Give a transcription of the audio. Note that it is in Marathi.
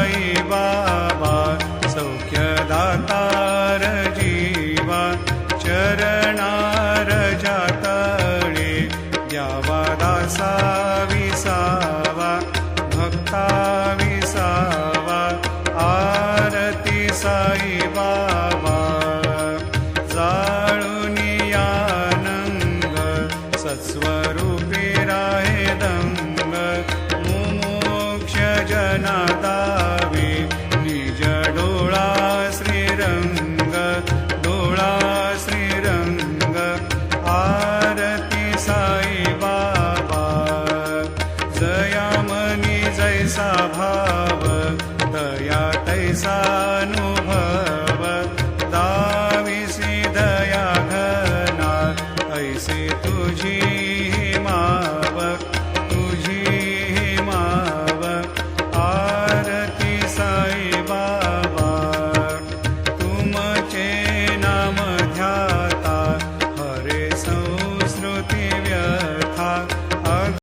साई बाबा सौख्यदातार जीवा चरणार जातळे द्यावा दासा विसावा भक्ता विसावा आरती साई बाबा जाळूनी आनंद सत्स्वरूपी राहे दंग मुमोक्ष जना दावे निज डोळा श्रीरंग डोळा श्रीरंग आरती साई बाबा जया मनी जैसा भाव तया तैसा